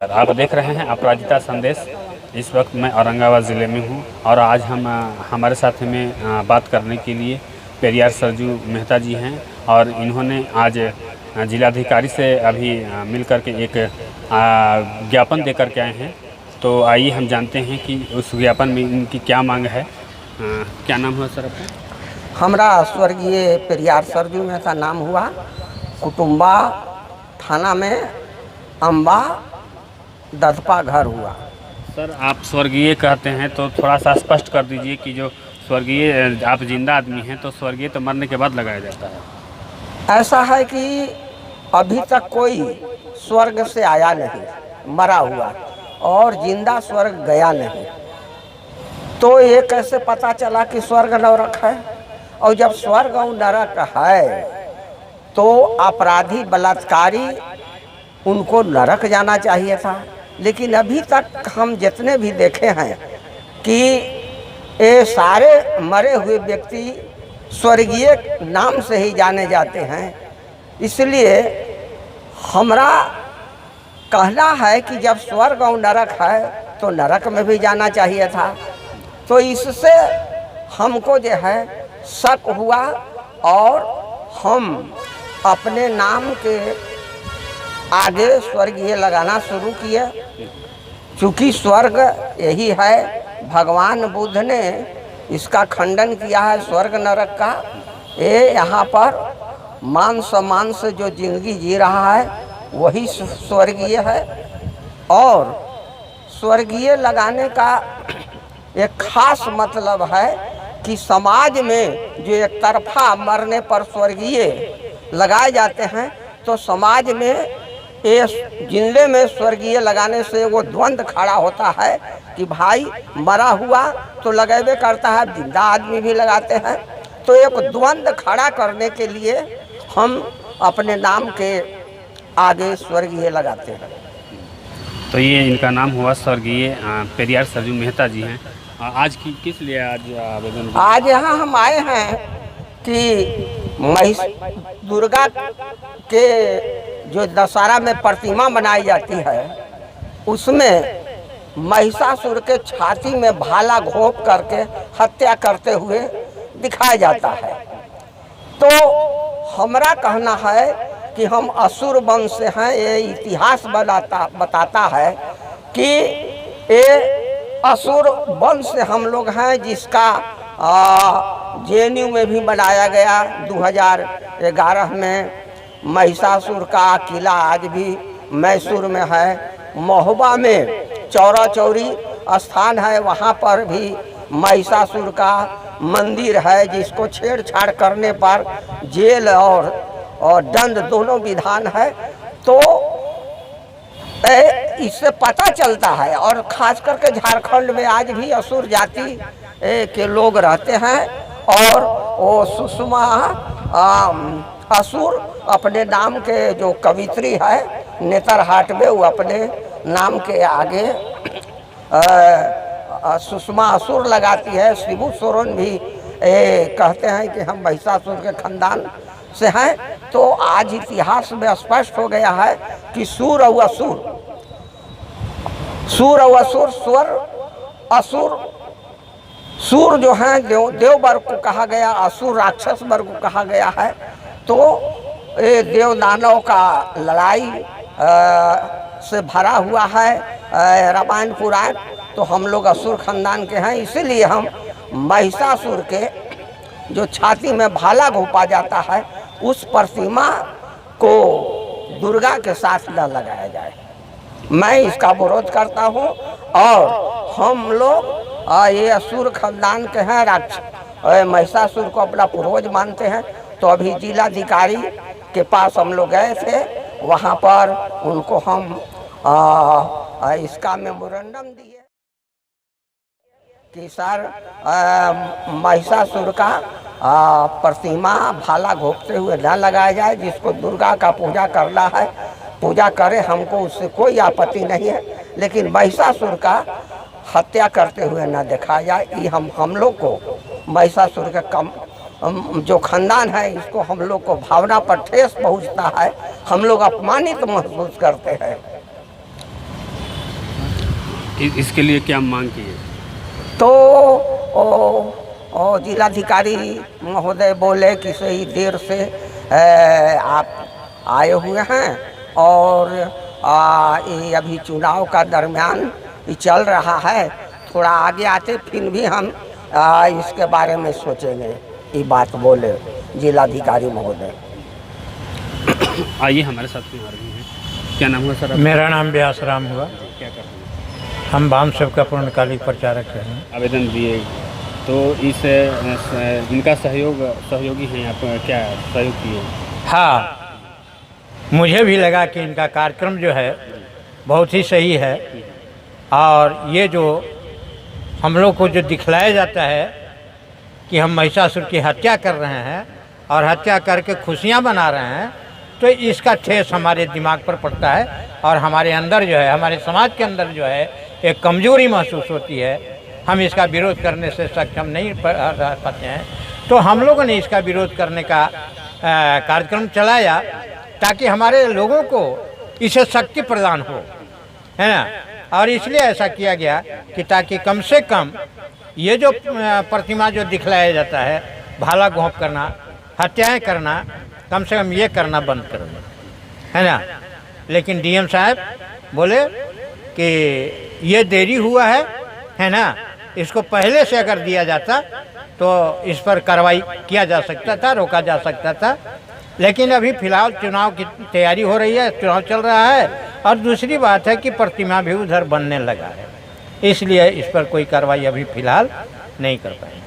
आप देख रहे हैं अपराजिता संदेश। इस वक्त मैं औरंगाबाद ज़िले में हूं और आज हमारे साथ में बात करने के लिए पेरियार सरजू मेहता जी हैं और इन्होंने आज जिलाधिकारी से अभी मिल कर के एक ज्ञापन दे कर के आए हैं। तो आइए हम जानते हैं कि उस ज्ञापन में इनकी क्या मांग है। क्या नाम हुआ सर आपका? हमरा स्वर्गीय पेरियार सरजू मेहता नाम हुआ, कुटुम्बा थाना में अम्बा दधपा घर हुआ। सर आप स्वर्गीय कहते हैं तो थोड़ा सा स्पष्ट कर दीजिए कि जो स्वर्गीय, आप जिंदा आदमी हैं तो स्वर्गीय तो मरने के बाद लगाया जाता है। ऐसा है कि अभी तक कोई स्वर्ग से आया नहीं, मरा हुआ, और जिंदा स्वर्ग गया नहीं। तो ये कैसे पता चला कि स्वर्ग नरक है? और जब स्वर्ग और नरक है तो अपराधी बलात्कारी उनको नरक जाना चाहिए था। लेकिन अभी तक हम जितने भी देखे हैं कि ये सारे मरे हुए व्यक्ति स्वर्गीय नाम से ही जाने जाते हैं। इसलिए हमरा कहना है कि जब स्वर्ग और नरक है तो नरक में भी जाना चाहिए था। तो इससे हमको जो है शक हुआ और हम अपने नाम के आगे स्वर्गीय लगाना शुरू किए। चूँकि स्वर्ग यही है, भगवान बुद्ध ने इसका खंडन किया है स्वर्ग नरक का। ये यहाँ पर मान सम्मान से जो जिंदगी जी रहा है वही स्वर्गीय है। और स्वर्गीय लगाने का एक खास मतलब है कि समाज में जो एक तरफा मरने पर स्वर्गीय लगाए जाते हैं तो समाज में ये जिंदे में स्वर्गीय लगाने से वो द्वंद्व खड़ा होता है कि भाई मरा हुआ तो लगेबे करता है, जिंदा आदमी भी लगाते हैं। तो एक द्वंद्व खड़ा करने के लिए हम अपने नाम के आगे स्वर्गीय लगाते हैं। तो ये इनका नाम हुआ स्वर्गीय पेरियार सरजू मेहता जी हैं। आज किस लिए आज आवेदन? आज यहाँ हम आए हैं कि दुर्गा के जो दशहरा में प्रतिमा बनाई जाती है उसमें महिषासुर के छाती में भाला घोंप करके हत्या करते हुए दिखाया जाता है। तो हमरा कहना है कि हम असुर वंश से हैं। ये इतिहास बताता है कि ये असुर वंश से हम लोग हैं, जिसका जेएनयू में भी बनाया गया 2011 में। महिषासुर का किला आज भी मैसूर में है। महोबा में चौरा चौरी स्थान है, वहाँ पर भी महिषासुर का मंदिर है, जिसको छेड़छाड़ करने पर जेल और दंड दोनों विधान है। तो इससे पता चलता है। और खास करके झारखंड में आज भी असुर जाति के लोग रहते हैं और वो सुषमा असुर अपने नाम के जो कवित्री है नेतरहाट में, वो अपने नाम के आगे सुषमा असुर लगाती है। शिबू सोरेन भी कहते हैं कि हम महिषासुर के खानदान से हैं। तो आज इतिहास में स्पष्ट हो गया है कि सूर और असुर, सूर और असुर, स्वर असुर, सूर जो हैं देव वर्ग को कहा गया, असुर राक्षस वर्ग को कहा गया है। तो ये देव दानव का लड़ाई से भरा हुआ है रामायण पुराण। तो हम लोग असुर खानदान के हैं, इसीलिए हम महिषासुर के जो छाती में भाला घोंपा जाता है उस प्रतिमा को दुर्गा के साथ न लगाया जाए। मैं इसका विरोध करता हूँ। और हम लोग ये असुर खानदान के हैं, राक्षस महिषासुर को अपना पूर्वज मानते हैं। तो अभी जिलाधिकारी के पास हम लोग गए थे, वहाँ पर उनको हम इसका मेमोरेंडम दिए कि सर महिषासुर का प्रतिमा भाला घोंपते हुए न लगाया जाए। जिसको दुर्गा का पूजा करना है पूजा करे, हमको उससे कोई आपत्ति नहीं है, लेकिन महिषासुर का हत्या करते हुए न देखा जाए। ये हम लोग को महिषासुर के कम जो खानदान है इसको हम लोग को भावना पर ठेस पहुंचता है। हम लोग अपमानित महसूस करते हैं। इसके लिए क्या मांग किए? तो जिलाधिकारी महोदय बोले कि सही देर से आप आए हुए हैं और ये अभी चुनाव का दरमियान ये चल रहा है, थोड़ा आगे आते फिर भी हम इसके बारे में सोचेंगे, ये बात बोले जिलाधिकारी महोदय। आइए हमारे साथ में आ रही हैं। क्या नाम हुआ सर? मेरा नाम व्यास राम हुआ। क्या करते हैं? हम वाम सेवका पूर्णकालिक प्रचारक हैं। आवेदन दिए तो इस इनका सहयोगी हैं आप, क्या सहयोग किए? हाँ, मुझे भी लगा कि इनका कार्यक्रम जो है बहुत ही सही है और ये जो हम लोग को जो दिखलाया जाता है कि हम महिषासुर की हत्या कर रहे हैं और हत्या करके खुशियाँ मना रहे हैं, तो इसका ठेस हमारे दिमाग पर पड़ता है और हमारे अंदर जो है, हमारे समाज के अंदर जो है एक कमजोरी महसूस होती है। हम इसका विरोध करने से सक्षम नहीं रह पाते हैं, तो हम लोगों ने इसका विरोध करने का कार्यक्रम चलाया ताकि हमारे लोगों को इसे शक्ति प्रदान हो, है ना। और इसलिए ऐसा किया गया कि ताकि कम से कम ये जो प्रतिमा जो दिखलाया जाता है, भाला घोंप करना, हत्याएं करना, कम से कम ये करना बंद करो, है ना। लेकिन डीएम साहब बोले कि ये देरी हुआ है ना, इसको पहले से अगर दिया जाता तो इस पर कार्रवाई किया जा सकता था, रोका जा सकता था। लेकिन अभी फ़िलहाल चुनाव की तैयारी हो रही है, चुनाव चल रहा है और दूसरी बात है कि प्रतिमा भी उधर बनने लगा है, इसलिए इस पर कोई कार्रवाई अभी फ़िलहाल नहीं कर पाएंगे।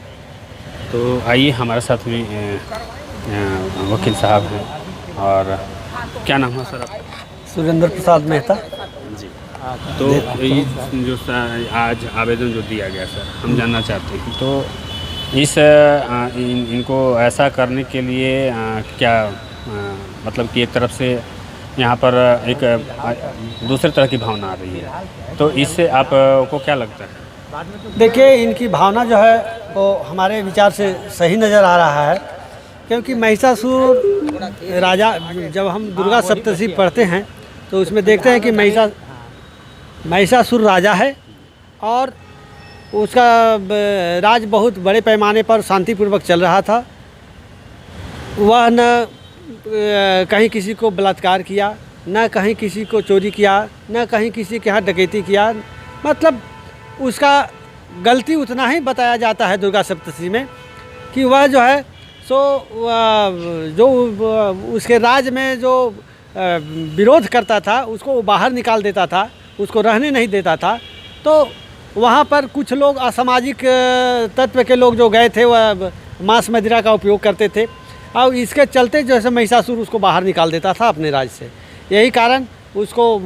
तो आइए हमारे साथ में वकील साहब हैं। और क्या नाम है सर आपका? सुरेंद्र प्रसाद मेहता जी। तो ये जो आज आवेदन जो दिया गया सर, हम जानना चाहते हैं तो इस इनको ऐसा करने के लिए क्या मतलब कि एक तरफ से यहाँ पर एक दूसरे तरह की भावना आ रही है, तो इससे आपको क्या लगता है? देखिए, इनकी भावना जो है वो हमारे विचार से सही नज़र आ रहा है, क्योंकि महिषासुर राजा, जब हम दुर्गा सप्तशती पढ़ते हैं तो उसमें देखते हैं कि महिषासुर राजा है और उसका राज बहुत बड़े पैमाने पर शांतिपूर्वक चल रहा था। वह न कहीं किसी को बलात्कार किया, न कहीं किसी को चोरी किया, न कहीं किसी के यहाँ डकैती किया। मतलब उसका गलती उतना ही बताया जाता है दुर्गा सप्तशती में कि वह जो है सो जो उसके राज में जो विरोध करता था उसको वो बाहर निकाल देता था, उसको रहने नहीं देता था। तो वहाँ पर कुछ लोग असामाजिक तत्व के लोग जो गए थे वह मांस मदिरा का उपयोग करते थे और इसके चलते जो है महिषासुर उसको बाहर निकाल देता था अपने राज्य से। यही कारण उसको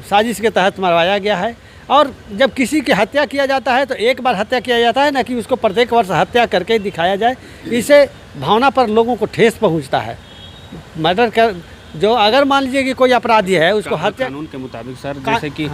साजिश के तहत मरवाया गया है। और जब किसी की हत्या किया जाता है तो एक बार हत्या किया जाता है, न कि उसको प्रत्येक वर्ष हत्या करके दिखाया जाए। इससे भावना पर लोगों को ठेस पहुँचता है। मर्डर कर जो अगर मान लीजिए कि कोई अपराधी है उसको हत्या, कानून के मुताबिक सर, जैसे कि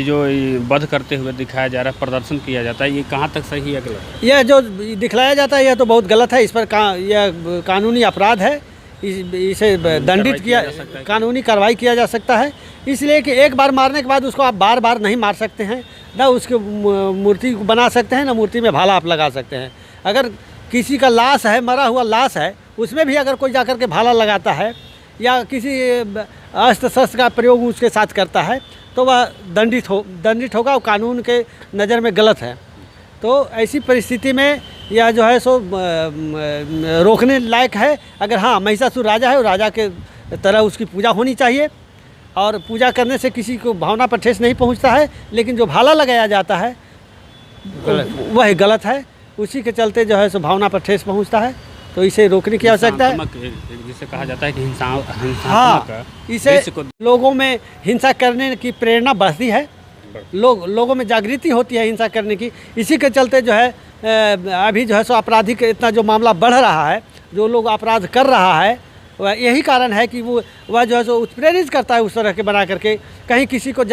जो वध करते हुए दिखाया जा रहा है, प्रदर्शन किया जाता है, ये कहाँ तक सही है गलत? यह जो दिखलाया जाता है यह तो बहुत गलत है। इस पर यह कानूनी अपराध है, इसे दंडित किया, कानूनी कार्रवाई किया जा सकता है। इसलिए कि एक बार मारने के बाद उसको आप बार बार नहीं मार सकते हैं, ना उसकी मूर्ति बना सकते हैं, ना मूर्ति में भाला आप लगा सकते हैं। अगर किसी का लाश है, मरा हुआ लाश है, उसमें भी अगर कोई जाकर के भाला लगाता है या किसी अस्त्र शस्त्र का प्रयोग उसके साथ करता है तो वह दंडित होगा और कानून के नज़र में गलत है। तो ऐसी परिस्थिति में यह जो है सो रोकने लायक है। अगर हाँ महिषासुर राजा है और राजा के तरह उसकी पूजा होनी चाहिए और पूजा करने से किसी को भावना पर ठेस नहीं पहुंचता है, लेकिन जो भाला लगाया जाता है वह गलत है। उसी के चलते जो है सो भावना पर ठेस पहुंचता है। तो इसे रोकने की आवश्यकता है। जिसे कहा जाता है कि हाँ, इसे लोगों में हिंसा करने की प्रेरणा बढ़ती है, लोगों में जागृति होती है हिंसा करने की। इसी के चलते जो है अभी जो है सो आपराधिक इतना जो मामला बढ़ रहा है, जो लोग अपराध कर रहा है, वह यही कारण है कि वह जो है सो उत्प्रेरित करता है उस तरह के बना करके। कहीं किसी को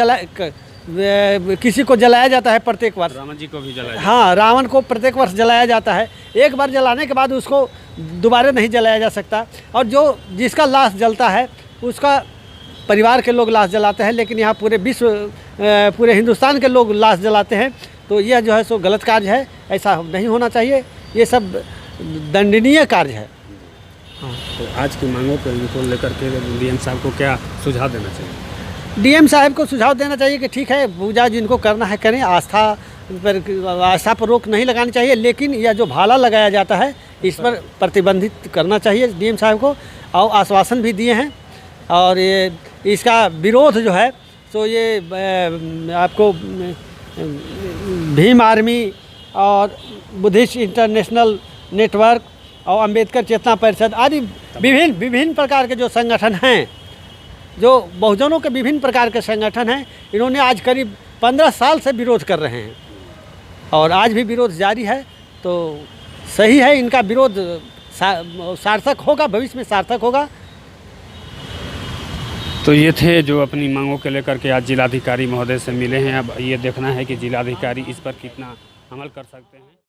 जलाया जाता है प्रत्येक वर्ष, रावण जी को भी जलाया, हाँ रावण को प्रत्येक वर्ष जलाया जाता है। एक बार जलाने के बाद उसको दोबारा नहीं जलाया जा सकता। और जिसका लाश जलता है उसका परिवार के लोग लाश जलाते हैं, लेकिन यहाँ पूरे हिंदुस्तान के लोग लाश जलाते हैं। तो यह जो है सो गलत कार्य है, ऐसा नहीं होना चाहिए, ये सब दंडनीय कार्य है। तो आज की मांगों को लेकर के डीएम साहब को क्या सुझाव देना चाहिए? डीएम साहब को सुझाव देना चाहिए कि ठीक है, पूजा जिनको करना है करें, आस्था पर रोक नहीं लगानी चाहिए, लेकिन यह जो भाला लगाया जाता है इस पर प्रतिबंधित करना चाहिए डीएम साहब को, और आश्वासन भी दिए हैं। और ये इसका विरोध जो है तो ये आपको भीम आर्मी और बुद्धिस्ट इंटरनेशनल नेटवर्क और अंबेडकर चेतना परिषद आदि विभिन्न प्रकार के जो संगठन हैं, जो बहुजनों के विभिन्न प्रकार के संगठन हैं, इन्होंने आज करीब 15 साल से विरोध कर रहे हैं और आज भी विरोध जारी है। तो सही है, इनका विरोध सार्थक होगा, भविष्य में सार्थक होगा। तो ये थे जो अपनी मांगों को लेकर के आज जिलाधिकारी महोदय से मिले हैं। अब ये देखना है कि जिलाधिकारी इस पर कितना अमल कर सकते हैं।